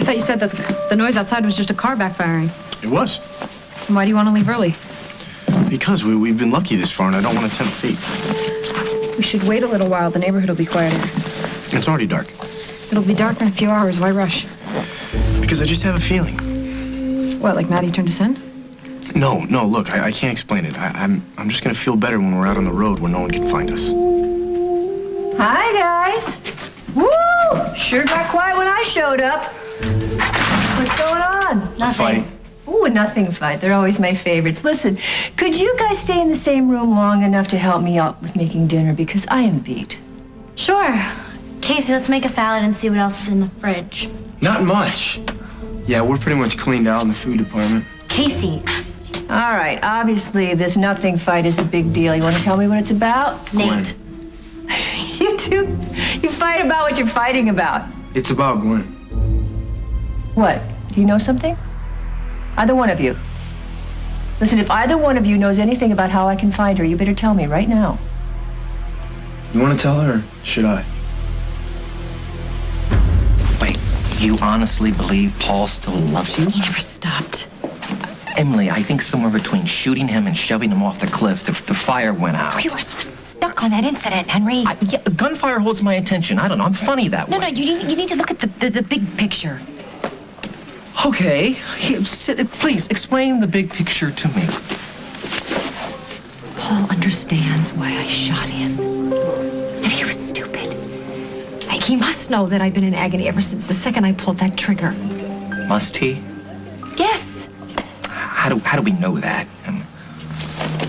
I thought you said that the noise outside was just a car backfiring. It was. Why do you want to leave early? Because we've been lucky this far, and I don't want to tempt fate. We should wait a little while. The neighborhood will be quieter. It's already dark. It'll be dark in a few hours. Why rush? Because I just have a feeling. What, like Maddie turned to sin? No, look, I can't explain it. I'm just gonna feel better when we're out on the road where no one can find us. Hi, guys. Woo! Sure got quiet when I showed up. What's going on? Nothing. Fight. Ooh, a nothing fight. They're always my favorites. Listen, could you guys stay in the same room long enough to help me out with making dinner? Because I am beat. Sure. Casey, let's make a salad and see what else is in the fridge. Not much. Yeah, we're pretty much cleaned out in the food department. Casey. All right, obviously this nothing fight is a big deal. You want to tell me what it's about? Nate. You two, you fight about what you're fighting about. It's about Gwen. What? Do you know something? Either one of you. Listen, if either one of you knows anything about how I can find her, you better tell me right now. You want to tell her, or should I? Wait, you honestly believe Paul still loves you? He never stopped. Emily, I think somewhere between shooting him and shoving him off the cliff, the fire went out. You are so stuck on that incident, Henry. Yeah, the gunfire holds my attention. I don't know. I'm funny that way. No, you need to look at the big picture. Okay. Please, explain the big picture to me. Paul understands why I shot him. And he was stupid. He must know that I've been in agony ever since the second I pulled that trigger. Must he? Yes. How do we know that?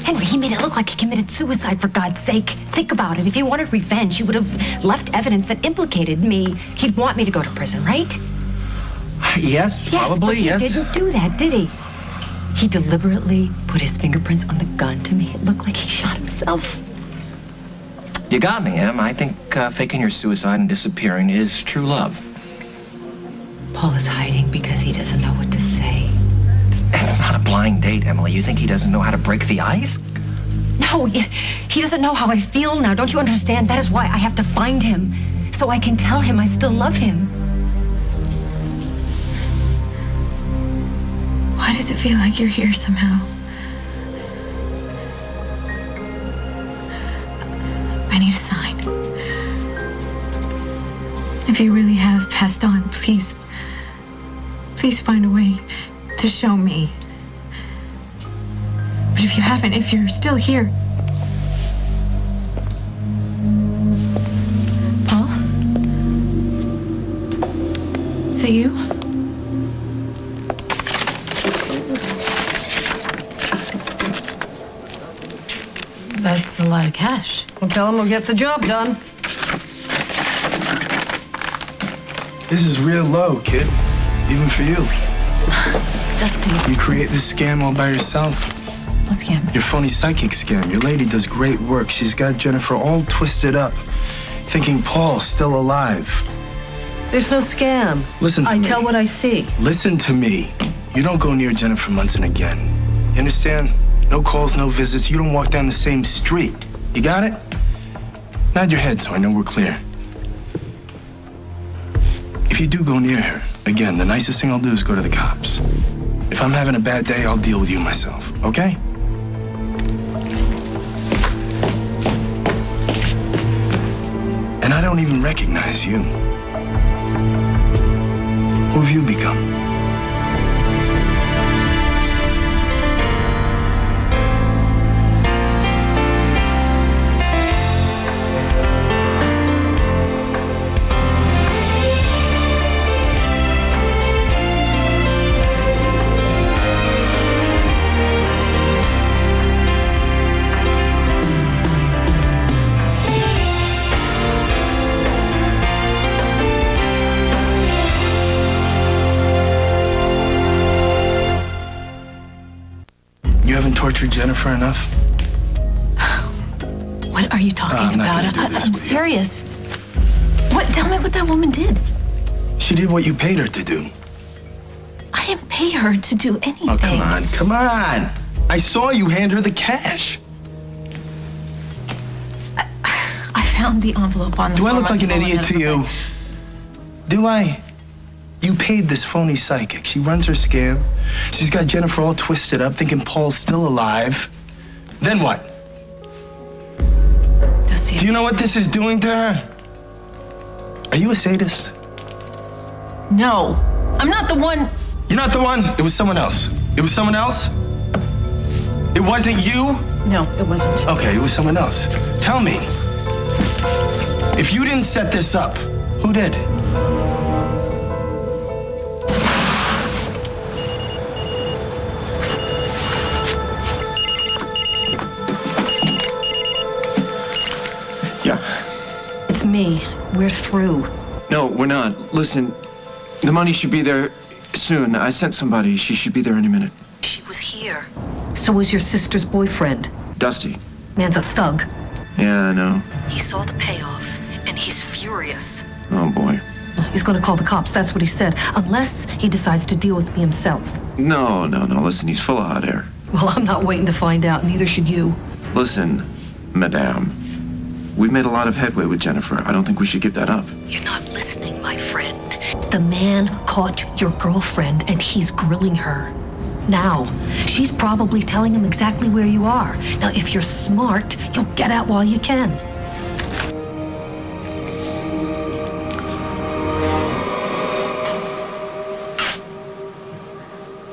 Henry, he made it look like he committed suicide, for God's sake. Think about it. If he wanted revenge, he would have left evidence that implicated me. He'd want me to go to prison, right? Yes, probably, yes. But he didn't do that, did he? He deliberately put his fingerprints on the gun to make it look like he shot himself. You got me, Em. I think faking your suicide and disappearing is true love. Paul is hiding because he doesn't know what to say. It's not a blind date, Emily. You think he doesn't know how to break the ice? No, he doesn't know how I feel now. Don't you understand? That is why I have to find him, so I can tell him I still love him. Why does it feel like you're here somehow? I need a sign. If you really have passed on, please find a way to show me. But if you haven't, if you're still here... Paul? Is that you? That's a lot of cash. Well, tell him we'll get the job done. This is real low, kid. Even for you. Dusty. You create this scam all by yourself. What scam? Your phony psychic scam. Your lady does great work. She's got Jennifer all twisted up, thinking Paul's still alive. There's no scam. Listen to me. I tell what I see. Listen to me. You don't go near Jennifer Munson again. You understand? No calls, no visits. You don't walk down the same street. You got it? Nod your head so I know we're clear. If you do go near her, again, the nicest thing I'll do is go to the cops. If I'm having a bad day, I'll deal with you myself, okay? And I don't even recognize you. Who have you become? You haven't tortured Jennifer enough? What are you talking about? I'm serious. What? Tell me what that woman did. She did what you paid her to do. I didn't pay her to do anything. Oh, come on. I saw you hand her the cash. I found the envelope on the Do I floor. look like an idiot to you? Do I? You paid this phony psychic. She runs her scam. She's got Jennifer all twisted up, thinking Paul's still alive. Then what? Do you know what this is doing to her? Are you a sadist? No, I'm not the one. You're not the one. It was someone else. It was someone else? It wasn't you? No, it wasn't. Okay, it was someone else. Tell me. If you didn't set this up, who did? Yeah. It's me. We're through. No, we're not. Listen, the money should be there soon. I sent somebody. She should be there any minute. She was here. So was your sister's boyfriend. Dusty. Man's a thug. Yeah, I know. He saw the payoff, and he's furious. Oh, boy. He's gonna call the cops, that's what he said. Unless he decides to deal with me himself. No. Listen, he's full of hot air. Well, I'm not waiting to find out, neither should you. Listen, madame. We've made a lot of headway with Jennifer. I don't think we should give that up. You're not listening, my friend. The man caught your girlfriend, and he's grilling her. Now, she's probably telling him exactly where you are. Now, if you're smart, you'll get out while you can.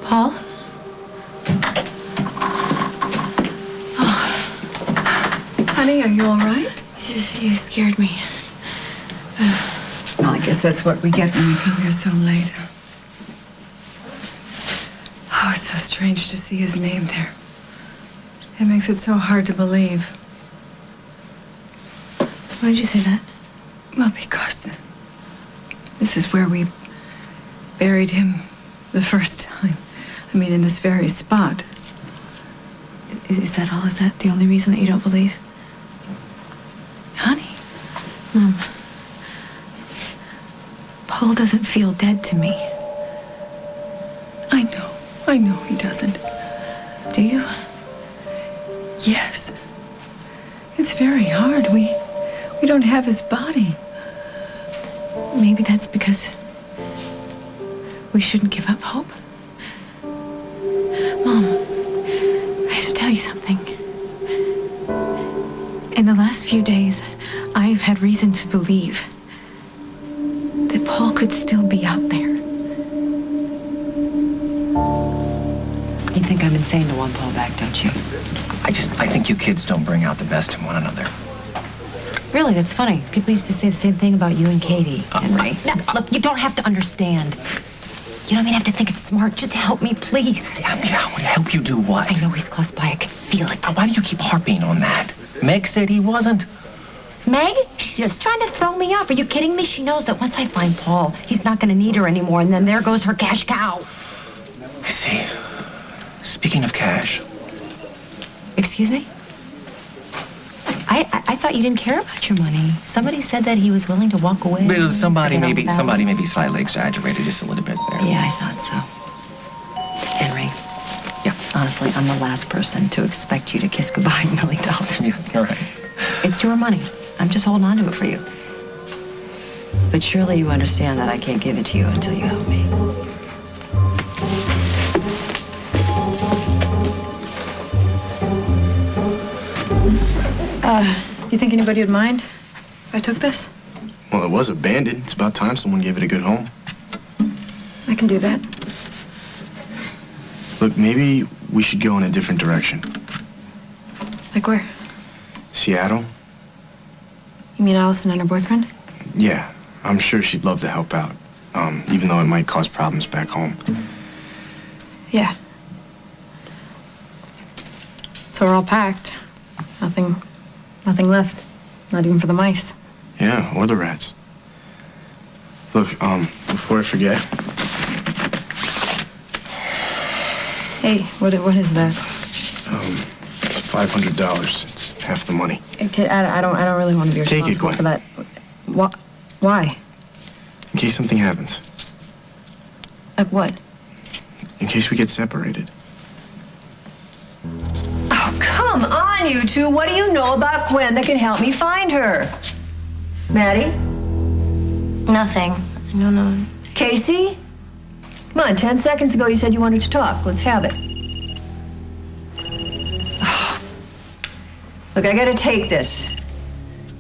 Paul? Honey, are you all right? You scared me. Well, I guess that's what we get when we come here so late. Oh, it's so strange to see his name there. It makes it so hard to believe. Why did you say that? Well, because this is where we buried him the first time. I mean, in this very spot. Is that all? Is that the only reason that you don't believe? Honey. Mom. Paul doesn't feel dead to me. I know he doesn't. Do you? Yes. It's very hard. We don't have his body. Maybe that's because we shouldn't give up hope. Mom, I have to tell you something. In the last few days, I've had reason to believe that Paul could still be out there. You think I'm insane to want Paul back, don't you? I think you kids don't bring out the best in one another. Really, that's funny. People used to say the same thing about you and Katie. Henry. No, look, you don't have to understand. You don't even have to think it's smart. Just help me, please. Help you do what? I know he's close by. I can feel it. Why do you keep harping on that? Meg said he wasn't. Meg? She's just trying to throw me off. Are you kidding me? She knows that once I find Paul, he's not going to need her anymore, and then there goes her cash cow. I see. Speaking of cash. Excuse me? I thought you didn't care about your money. Somebody said that he was willing to walk away. Well, somebody forget all about it. maybe slightly exaggerated just a little bit there. Yeah, I thought so. Henry. Yeah. Honestly, I'm the last person to expect you to kiss goodbye $1 million. Yeah, you're right. It's your money. I'm just holding on to it for you. But surely you understand that I can't give it to you until you help me. Do you think anybody would mind if I took this? Well, it was abandoned. It's about time someone gave it a good home. I can do that. Look, maybe we should go in a different direction. Like where? Seattle? You mean Allison and her boyfriend? Yeah, I'm sure she'd love to help out, even though it might cause problems back home. Yeah. So we're all packed. Nothing left. Not even for the mice. Yeah, or the rats. Look, before I forget, Hey, what is that? it's $500. It's half the money. Okay, I don't really want to be Take it, responsible Gwen. for that. Why? In case something happens. Like what? In case we get separated. Oh, come on, you two. What do you know about Gwen that can help me find her? Maddie? Nothing. No. Casey? Come on, 10 seconds ago you said you wanted to talk. Let's have it. Look, I gotta take this.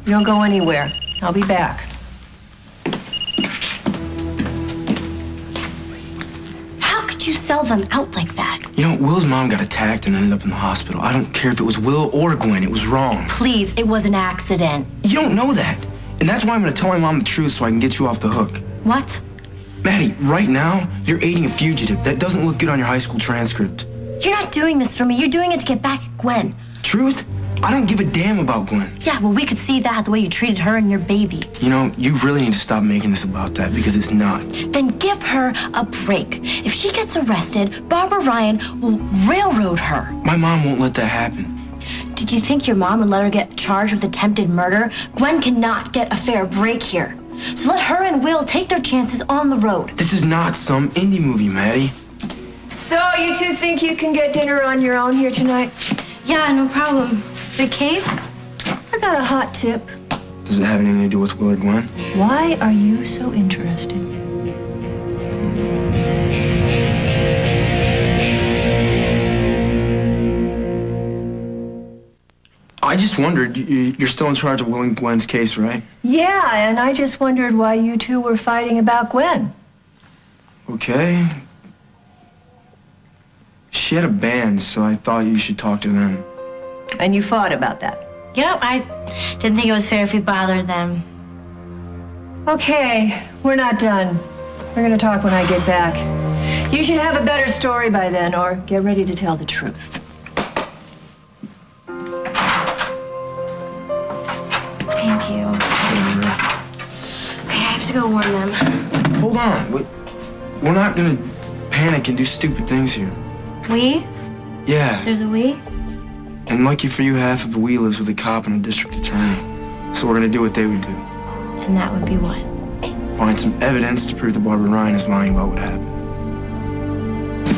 You don't go anywhere. I'll be back. How could you sell them out like that? You know, Will's mom got attacked and ended up in the hospital. I don't care if it was Will or Gwen. It was wrong. Please, it was an accident. You don't know that. And that's why I'm going to tell my mom the truth so I can get you off the hook. What? Maddie, right now, you're aiding a fugitive. That doesn't look good on your high school transcript. You're not doing this for me. You're doing it to get back at Gwen. Truth? I don't give a damn about Gwen. Yeah, well, we could see that the way you treated her and your baby. You know, you really need to stop making this about that because it's not. Then give her a break. If she gets arrested, Barbara Ryan will railroad her. My mom won't let that happen. Did you think your mom would let her get charged with attempted murder? Gwen cannot get a fair break here. So let her and Will take their chances on the road. This is not some indie movie, Maddie. So, you two think you can get dinner on your own here tonight? Yeah, no problem. The case? I got a hot tip. Does it have anything to do with Will or Gwen? Why are you so interested? I just wondered, you're still in charge of Will and Gwen's case, right? Yeah, and I just wondered why you two were fighting about Gwen. Okay. She had a band, so I thought you should talk to them. And you fought about that. Yeah, I didn't think it was fair if we bothered them. Okay, we're not done. We're gonna talk when I get back. You should have a better story by then, or get ready to tell the truth. Thank you. Okay, I have to go warn them. Hold on. We're not gonna panic and do stupid things here. We? Yeah. There's a we? And lucky for you, half of we lives with a cop and a district attorney. So we're gonna do what they would do. And that would be what? Find some evidence to prove that Barbara Ryan is lying about what happened.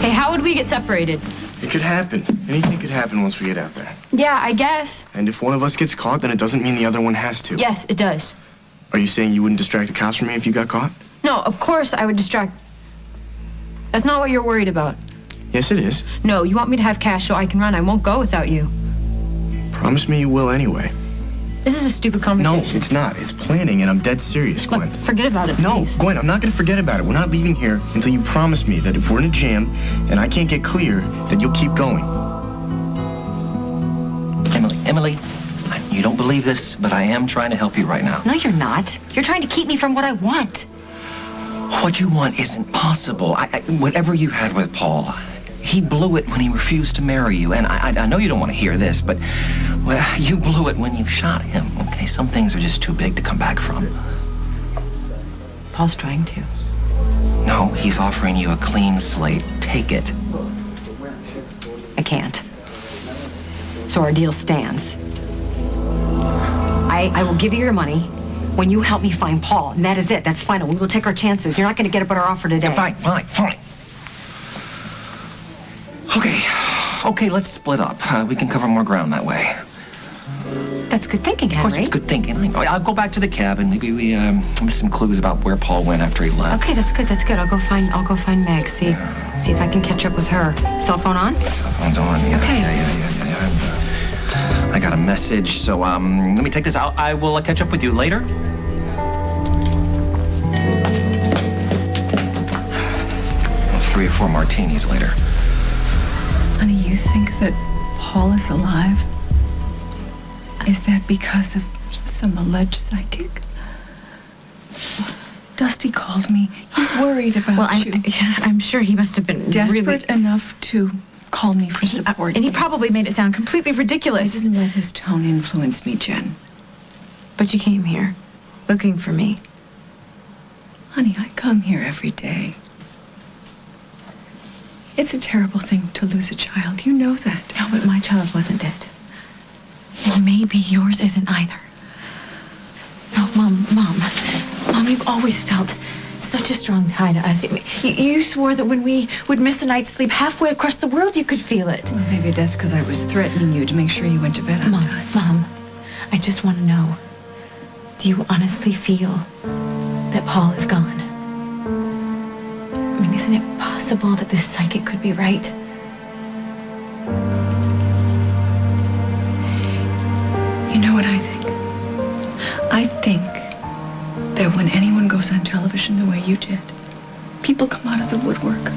Hey, how would we get separated? It could happen. Anything could happen once we get out there. Yeah, I guess. And if one of us gets caught, then it doesn't mean the other one has to. Yes, it does. Are you saying you wouldn't distract the cops from me if you got caught? No, of course I would distract. That's not what you're worried about. Yes, it is. No, you want me to have cash so I can run. I won't go without you. Promise me you will anyway. This is a stupid No, conversation. it's not. It's planning, and I'm dead serious, Gwen. Look, forget about it, No, please. Gwen, I'm not gonna forget about it. We're not leaving here until you promise me that if we're in a jam and I can't get clear, that you'll keep going. Emily, you don't believe this, but I am trying to help you right now. No, you're not. You're trying to keep me from what I want. What you want isn't possible. Whatever you had with Paul, he blew it when he refused to marry you. And I know you don't want to hear this, but, well, you blew it when you shot him, okay? Some things are just too big to come back from. Paul's trying to. No, he's offering you a clean slate. Take it. I can't. So our deal stands. I will give you your money when you help me find Paul, and that is it. That's final. We will take our chances. You're not going to get up on our offer today. Fine. Okay, let's split up. We can cover more ground that way. That's good thinking, Henry. Of course, it's good thinking. I know. I'll go back to the cabin. Maybe we miss some clues about where Paul went after he left. Okay, that's good. I'll go find Meg. See if I can catch up with her. Cell phone on? Cell phone's on. Yeah, Okay. Yeah. I got a message, so let me take this out. I will catch up with you later. 3 or 4 martinis later. Honey, you think that Paul is alive? Is that because of some alleged psychic? Dusty called me. He's worried about you. I'm sure he must have been Desperate enough to call me for support. And he probably made it sound completely I ridiculous. didn't let his tone influence me, Jen. But you came here looking for me. Honey, I come here every day. It's a terrible thing to lose a child. You know that. No, but my child wasn't dead. And maybe yours isn't either. No, Mom, you've always felt such a strong tie to us. You swore that when we would miss a night's sleep halfway across the world, you could feel it. Well, maybe that's because I was threatening you to make sure you went to bed on time. Mom, I just want to know, do you honestly feel that Paul is gone? I mean, isn't it possible possible that this psychic could be right? You know what I think? I think that when anyone goes on television the way you did, people come out of the woodwork.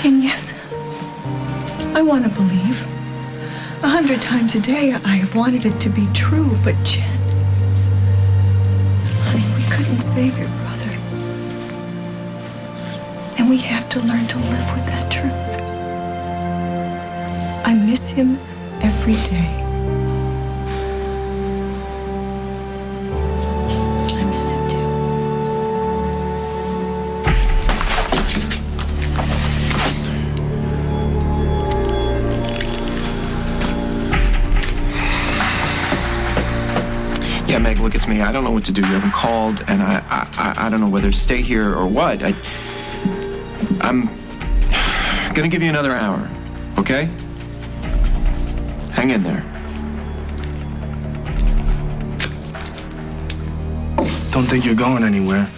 And yes, I want to believe. 100 times a day, I have wanted it to be true, but Jen, honey, we couldn't save your brother. And we have to learn to live with that truth. I miss him every day. I miss him too. Yeah, Meg, look, it's me. I don't know what to do. You haven't called, and I don't know whether to stay here or what. I'm gonna give you another hour, okay? Hang in there. Don't think you're going anywhere.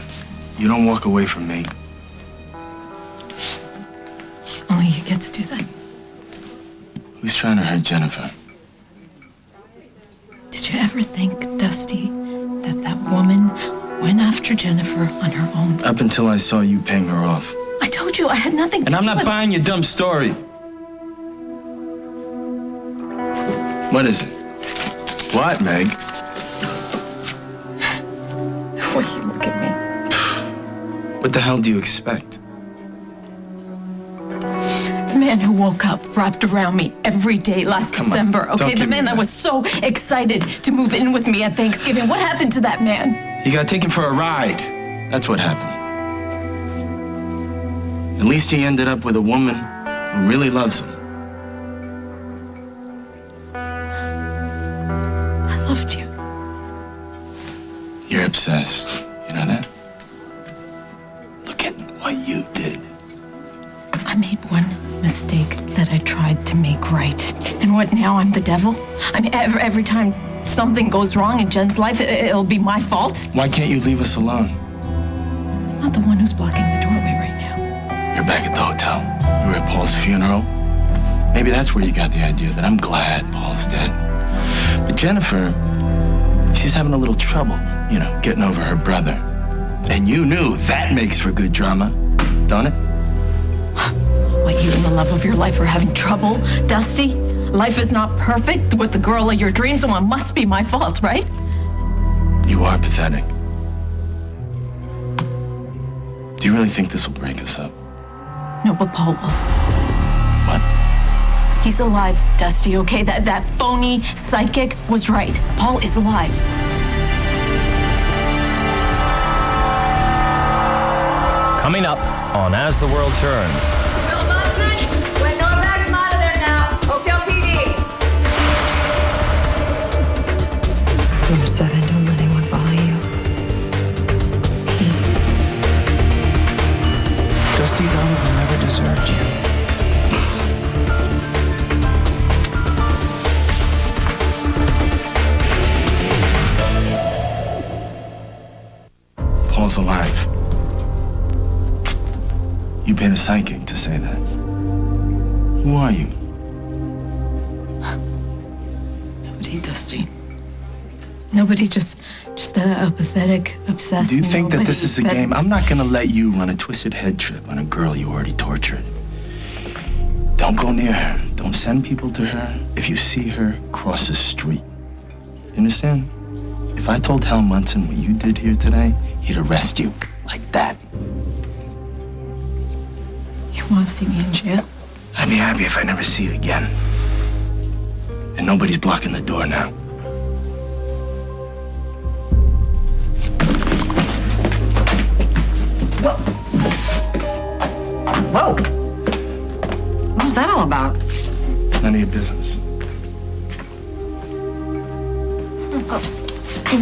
You don't walk away from me. Only you get to do that. Who's trying to hurt Jennifer? Did you ever think, Dusty, that that woman went after Jennifer on her own? Up until I saw you paying her off. I told you I had nothing to And I'm do not with buying your dumb story. What is it? What, Meg? the way you look at me. What the hell do you expect? The man who woke up wrapped around me every day last Come on, December, don't okay? The give me man that that. was so excited to move in with me at Thanksgiving. What happened to that man? He got taken for a ride. That's what happened. At least he ended up with a woman who really loves him. I loved you. You're obsessed. You know that? Look at what you did. I made one mistake that I tried to make right. And what now? I'm the devil? I mean, every time something goes wrong in Jen's life, it'll be my fault? Why can't you leave us alone? I'm not the one who's blocking the doorway right now. You're back at the hotel. You were at Paul's funeral. Maybe that's where you got the idea that I'm glad Paul's dead. But Jennifer, she's having a little trouble, you know, getting over her brother. And you knew that makes for good drama, don't it? What, you and the love of your life are having trouble, Dusty? Life is not perfect with the girl of your dreams, so it must be my fault, right? You are pathetic. Do you really think this will break us up? No, but Paul will. What? He's alive, Dusty, okay? That phony psychic was right. Paul is alive. Coming up on As the World Turns. Bill Munson, we're going back him out of there now. Hotel PD. Number 7, don't let anyone follow you. Dusty Donald will never desert you. Paul's alive. You paid a psychic to say that. Who are you? Nobody, Dusty. Nobody, just a pathetic, obsessed. Do you think that nobody this is a game? I'm not gonna let you run a twisted head trip on a girl you already tortured. Don't go near her. Don't send people to her. If you see her, cross the street. You understand? If I told Hal Munson what you did here today, he'd arrest you. Like that. You want to see me in jail? I'd be happy if I never see you again. And nobody's blocking the door now. Whoa. What was that all about? None of your business.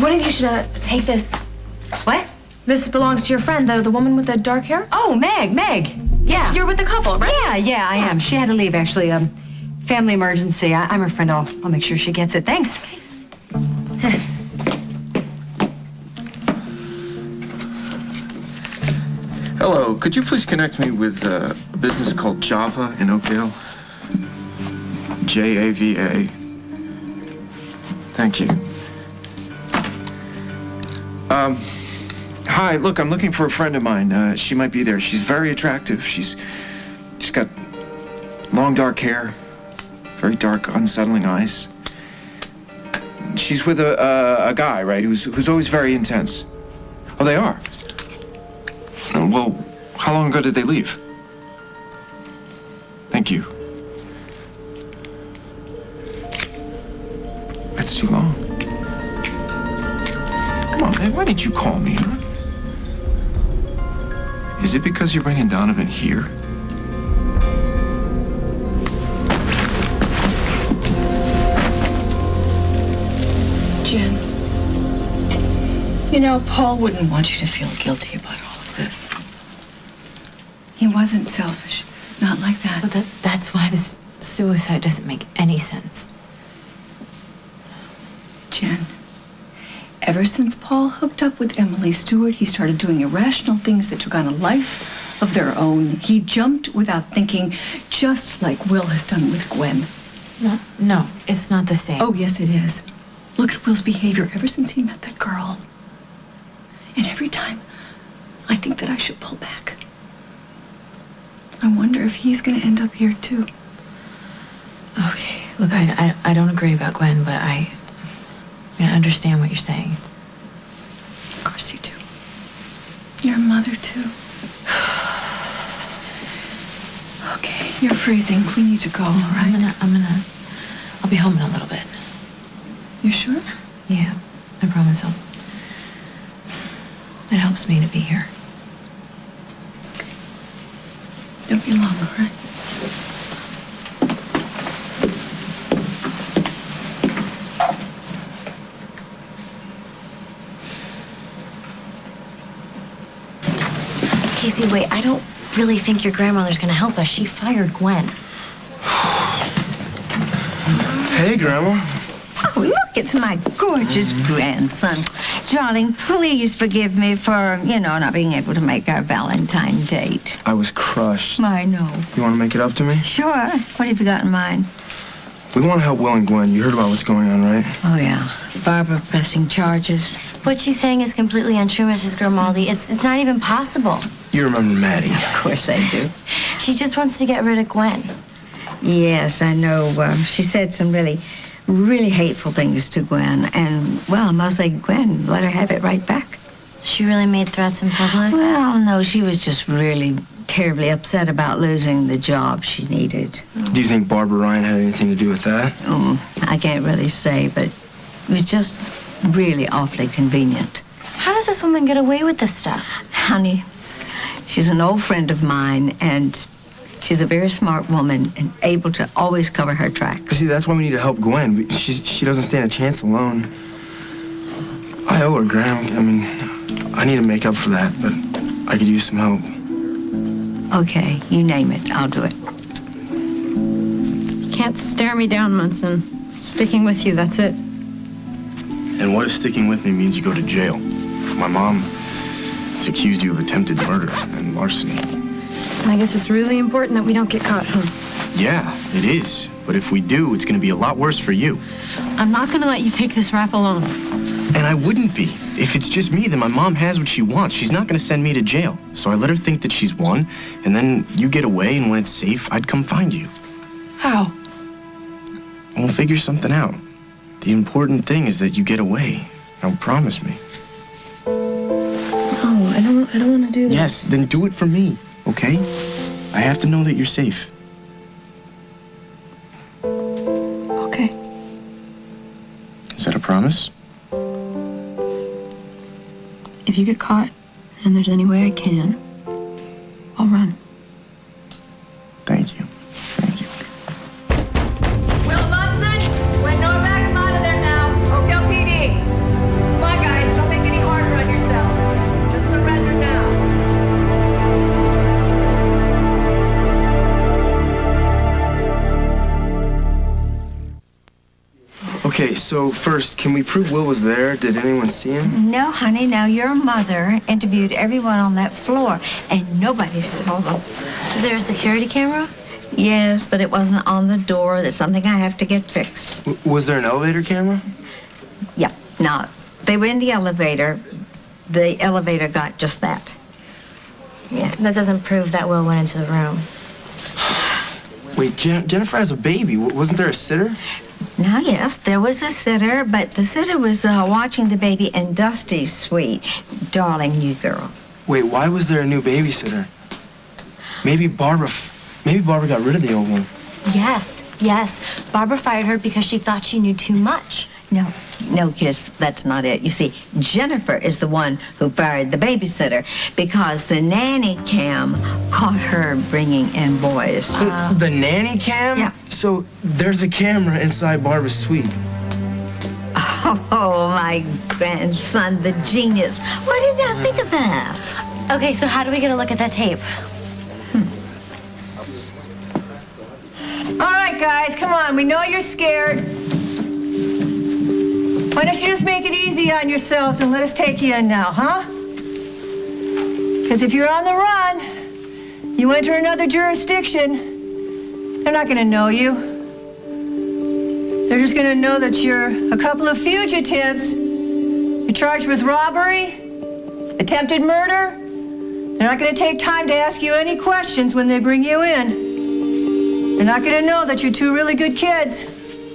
One of you should take this. What? This belongs to your friend, the woman with the dark hair. Oh, Meg. Yeah. You're with the couple, right? Yeah, I am. She had to leave, actually. Family emergency. I'm her friend. I'll make sure she gets it. Thanks. Hello, could you please connect me with a business called Java in Oakdale? Java. Thank you. Hi, look, I'm looking for a friend of mine. She might be there. She's very attractive. She's got long dark hair, very dark, unsettling eyes. She's with a guy, right, who's always very intense. Oh, they are? Well, how long ago did they leave? Thank you. That's too long. Come on, man, why didn't you call me, huh? Is it because you're bringing Donovan here? Jen, you know, Paul wouldn't want you to feel guilty about all of this. He wasn't selfish. Not like that. But that's why this suicide doesn't make any sense. Jen, ever since Paul hooked up with Emily Stewart, he started doing irrational things that took on a life of their own. He jumped without thinking, just like Will has done with Gwen. No, it's not the same. Oh, yes, it is. Look at Will's behavior ever since he met that girl. And every time, I think that I should pull back. I wonder if he's going to end up here, too. Okay, look, I don't agree about Gwen, but I understand what you're saying. Of course you do. Your mother, too. Okay, you're freezing. We need to go, all right? I'll be home in a little bit. You sure? Yeah, I promise I'll. It helps me to be here. Don't be long, all right? Casey, wait, I don't really think your grandmother's gonna help us. She fired Gwen. Hey, Grandma. Oh, look, it's my gorgeous grandson. Darling, please forgive me for, not being able to make our Valentine date. I was crushed. I know. You want to make it up to me? Sure. What have you got in mind? We want to help Will and Gwen. You heard about what's going on, right? Oh, yeah. Barbara pressing charges. What she's saying is completely untrue, Mrs. Grimaldi. It's not even possible. You remember Maddie. Of course I do. She just wants to get rid of Gwen. Yes, I know. She said some really hateful things to Gwen. And, well, I must say, Gwen let her have it right back. She really made threats in public? Well, no, she was just really terribly upset about losing the job she needed. Do you think Barbara Ryan had anything to do with that? I can't really say, but it was just really awfully convenient. How does this woman get away with this stuff? Honey, she's an old friend of mine, and she's a very smart woman and able to always cover her tracks. See, that's why we need to help Gwen. She doesn't stand a chance alone. I owe her, Graham. I mean, I need to make up for that, but I could use some help. Okay, you name it. I'll do it. You can't stare me down, Munson. Sticking with you, that's it. And what if sticking with me means you go to jail? My mom has accused you of attempted murder and larceny. I guess it's really important that we don't get caught, huh? Yeah, it is. But if we do, it's going to be a lot worse for you. I'm not gonna let you take this rap alone. And I wouldn't be. If it's just me, then my mom has what she wants. She's not going to send me to jail. So I let her think that she's won, and then you get away, and when it's safe, I'd come find you. How? We'll figure something out. The important thing is that you get away. Now, promise me. No, I don't want to do that. Yes, then do it for me, okay? I have to know that you're safe. Okay. Is that a promise? If you get caught, and there's any way I can, I'll run. Thank you. Thank you. Will Munson, Gwen Norbeck, come out of there now. Hotel PD. Come on, guys, don't make it any harder on yourselves. Just surrender now. Okay, so first, can we prove Will was there? Did anyone see him? No, honey. Now, your mother interviewed everyone on that floor, and nobody saw them. Is there a security camera? Yes, but it wasn't on the door. That's something I have to get fixed. Was there an elevator camera? Yeah. Now, they were in the elevator. The elevator got just that. Yeah, that doesn't prove that Will went into the room. Wait, Jennifer has a baby. Wasn't there a sitter? Now, yes, there was a sitter, but the sitter was watching the baby in Dusty's suite. Darling new girl. Wait, why was there a new babysitter? Maybe Barbara got rid of the old one. Yes. Barbara fired her because she thought she knew too much. No, kids, that's not it. You see, Jennifer is the one who fired the babysitter because the nanny cam caught her bringing in boys. The nanny cam? Yeah. So there's a camera inside Barbara's suite. Oh, my grandson, the genius. Why didn't I think of that? Okay, so how do we get a look at that tape? All right, guys, come on. We know you're scared. Why don't you just make it easy on yourselves and let us take you in now, huh? Because if you're on the run, you enter another jurisdiction, they're not going to know you. They're just going to know that you're a couple of fugitives. You're charged with robbery, attempted murder. They're not going to take time to ask you any questions when they bring you in. They're not going to know that you're two really good kids.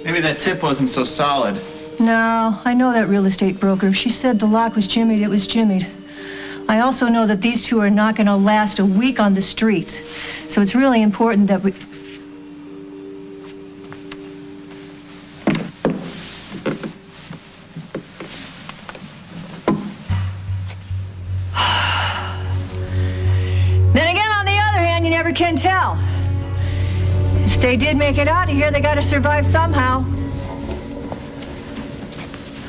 Maybe that tip wasn't so solid. No, I know that real estate broker. She said the lock was jimmied, it was jimmied. I also know that these two are not going to last a week on the streets. So it's really important that we... Then again, on the other hand, you never can tell. If they did make it out of here, they got to survive somehow.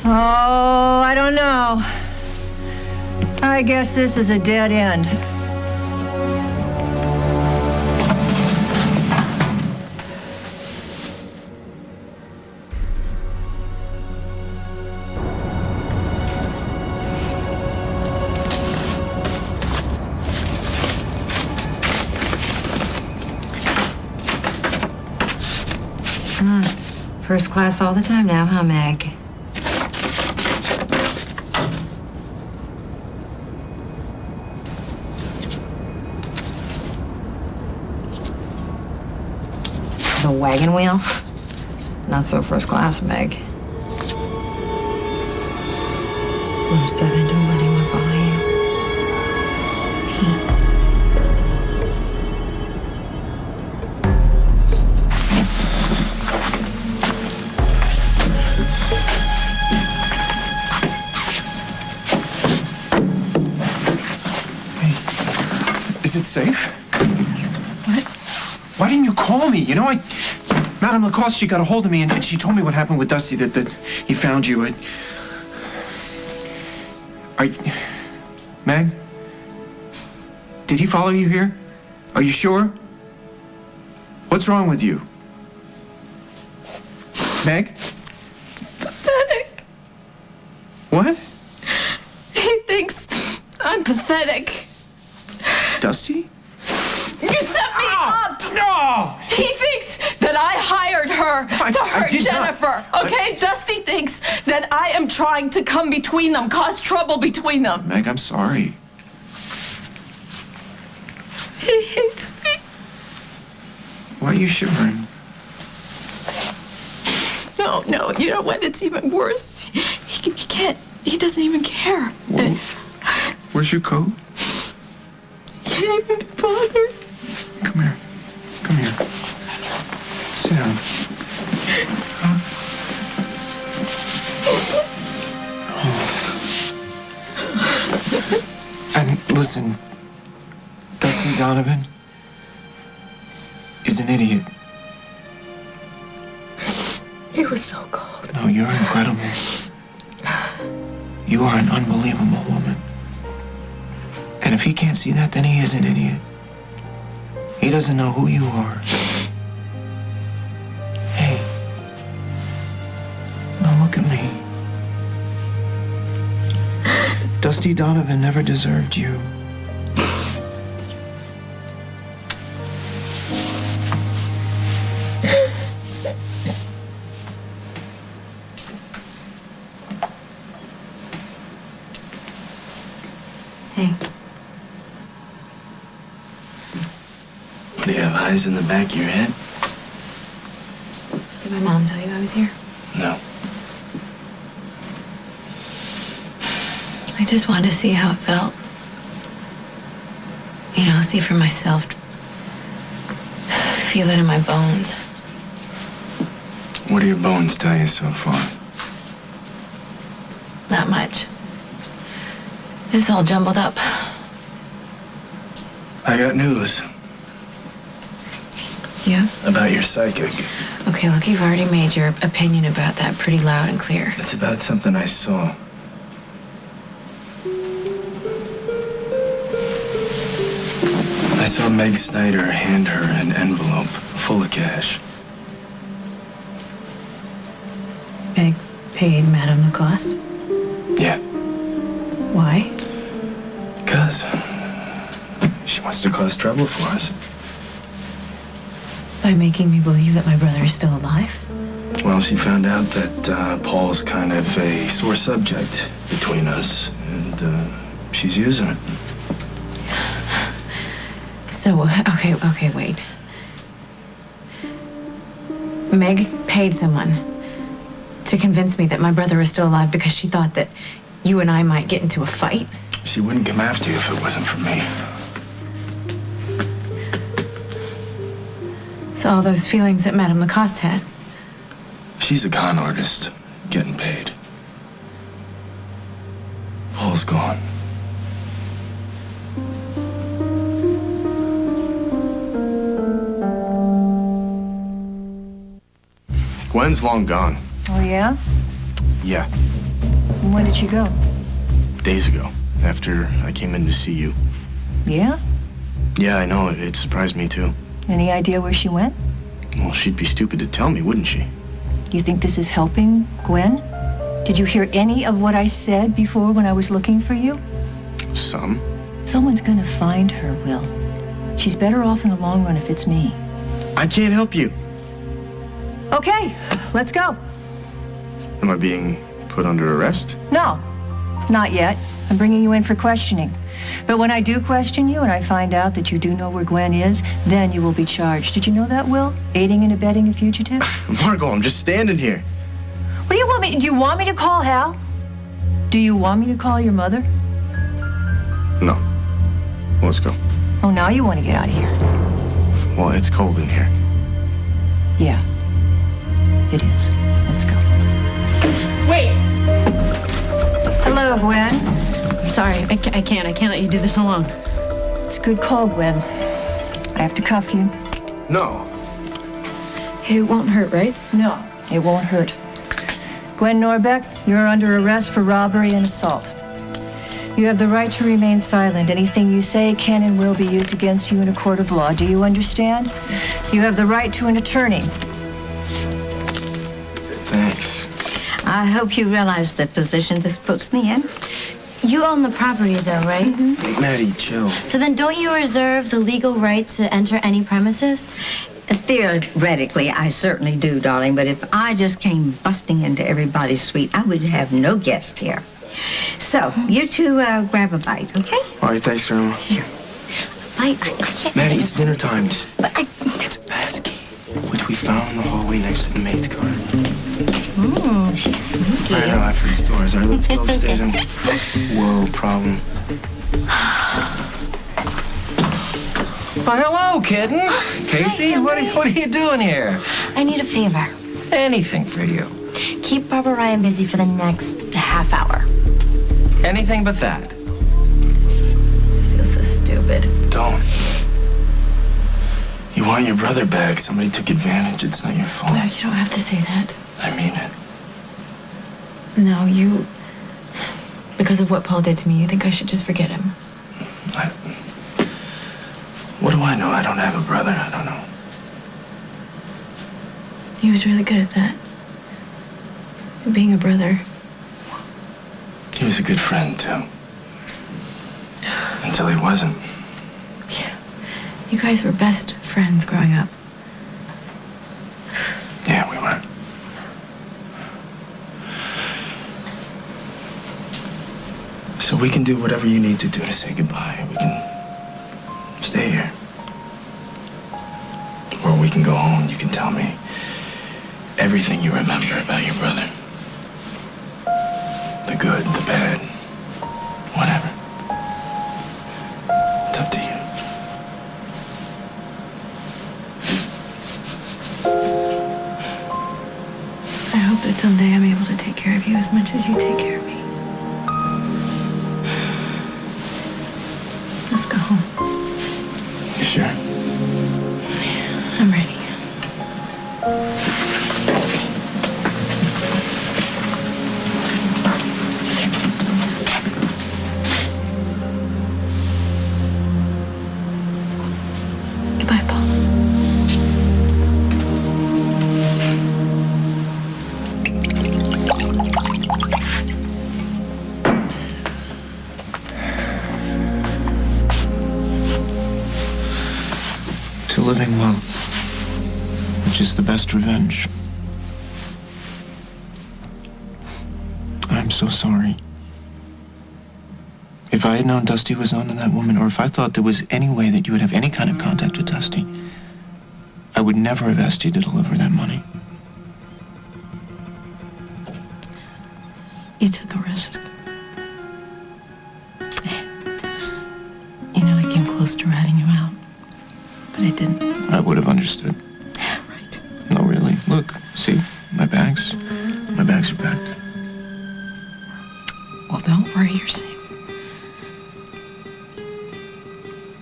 Oh, I don't know. I guess this is a dead end. First class all the time now, huh, Meg? The wagon wheel? Not so first class, Meg. Room 7, don't let anyone follow you. Pete. Is it safe? What? Why didn't you call me? You know, Madame Lacoste, she got a hold of me and she told me what happened with Dusty, that he found you. Meg? Did he follow you here? Are you sure? What's wrong with you? Meg? Pathetic. What? He thinks I'm pathetic. Dusty? You set me up! No! He thinks that I hired her to hurt did not. Jennifer. Okay? Dusty thinks that I am trying to come between them, cause trouble between them. Meg, I'm sorry. He hates me. Why are you shivering? No, you know what? It's even worse. He can't, he doesn't even care. Whoa. Where's your coat? He can't even be bothered. Come here. Come here. Sit down. And listen, Dustin Donovan is an idiot. He was so cold. No, you're incredible. You are an unbelievable woman. And if he can't see that, then he is an idiot. He doesn't know who you are. Hey. look at me. Dusty Donovan never deserved you. Hey. What do you have, eyes in the back of your head? Did my mom tell you I was here? No. I just wanted to see how it felt. You know, see for myself. Feel it in my bones. What do your bones tell you so far? Not much. It's all jumbled up. I got news Yeah? about your psychic. Okay, look, you've already made your opinion about that pretty loud and clear. It's about something I saw. I saw Meg Snyder hand her an envelope full of cash. Meg paid Madame Lacoste? Yeah, Why? because she wants to cause trouble for us. By making me believe that my brother is still alive? Well, she found out that Paul's kind of a sore subject between us, and she's using it. So, okay, wait. Meg paid someone to convince me that my brother is still alive because she thought that you and I might get into a fight? She wouldn't come after you if it wasn't for me. So all those feelings that Madame Lacoste had. She's a con artist, getting paid. Paul's gone. Gwen's long gone. Oh, yeah? Yeah, And when did she go? days ago, after I came in to see you. Yeah? Yeah, I know. It surprised me, too. Any idea where she went? Well, she'd be stupid to tell me, wouldn't she? You think this is helping, Gwen? Did you hear any of what I said before when I was looking for you? Some. Someone's gonna find her, Will. She's better off in the long run if it's me. I can't help you. Okay, let's go. Am I being put under arrest? No, not yet. I'm bringing you in for questioning. But when I do question you and I find out that you do know where Gwen is, then you will be charged. Did you know that, Will? Aiding and abetting a fugitive? Margot, I'm just standing here. What do you want me? Do you want me to call Hal? Do you want me to call your mother? No. Well, let's go. Oh, now you want to get out of here. Well, it's cold in here. Yeah, it is. Let's go. Wait! Hello, Gwen. I'm sorry, I can't let you do this alone. It's a good call, Gwen. I have to cuff you. No. It won't hurt, right? No, it won't hurt. Gwen Norbeck, you're under arrest for robbery and assault. You have the right to remain silent. Anything you say can and will be used against you in a court of law. Do you understand? You have the right to an attorney. Thanks. I hope you realize the position this puts me in. You own the property, though, right? Maddie, chill. So then don't you reserve the legal right to enter any premises? Theoretically, I certainly do, darling, but if I just came busting into everybody's suite, I would have no guest here. So, you two grab a bite, okay? All right, thanks, Irma. Sure. I can't. Maddie, it's dinner time. But It's a passkey, which we found in the hallway next to the maid's cart. she's sneaky. I know, I've heard stories. All right, let's go upstairs and... Whoa, problem. Well, hello, kitten. Casey, what are you doing here? I need a favor. Anything for you. Keep Barbara Ryan busy for the next half hour. Anything but that. This feels so stupid. Don't. You want your brother back. Somebody took advantage. It's not your fault. No, you don't have to say that. I mean it. No, you... Because of what Paul did to me, you think I should just forget him. What do I know? I don't have a brother. I don't know. He was really good at that. for being a brother. He was a good friend, too. Until he wasn't. Yeah. You guys were best friends growing up. Yeah, we were. So we can do whatever you need to do to say goodbye. We can stay here. Or we can go home. You can tell me everything you remember about your brother. The good, the bad, whatever. It's up to you. I hope that someday I'm able to take care of you as much as you take care of me. Let's go home. You sure? I'm ready. Goodbye, Paul. To living well, which is the best revenge. I'm so sorry. If I had known Dusty was on to that woman, or if I thought there was any way that you would have any kind of contact with Dusty, I would never have asked you to deliver that money. You took a risk. You know, I came close to ratting you out, but I didn't. I would have understood. Right. No, really. Look, see, my bags are packed. Well, don't worry, you're safe.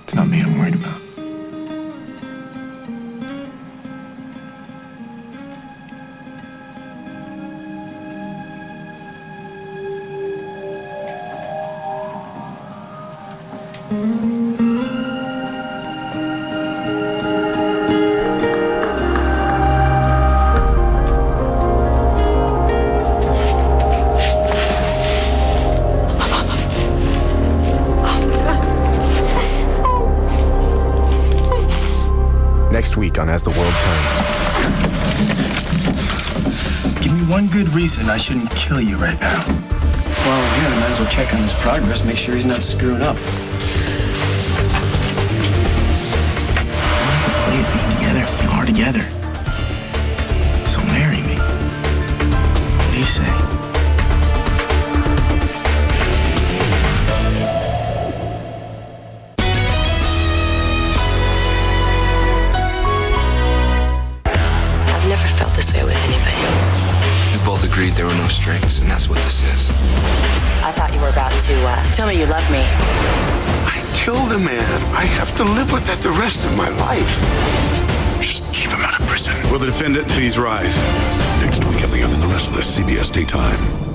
It's not me I'm worried about. Next week on As the World Turns. Give me one good reason I shouldn't kill you right now. While I'm here, I might as well check on his progress, make sure he's not screwing up. We have to play it being together. We are together. So marry me. What do you say? I've never felt this way with anybody. We both agreed there were no strings, and that's what this is. I thought you were about to tell me you love me. I killed a man. I have to live with that the rest of my life. Just keep him out of prison. Will the defendant please rise? Next week on The Young and the Restless, CBS Daytime.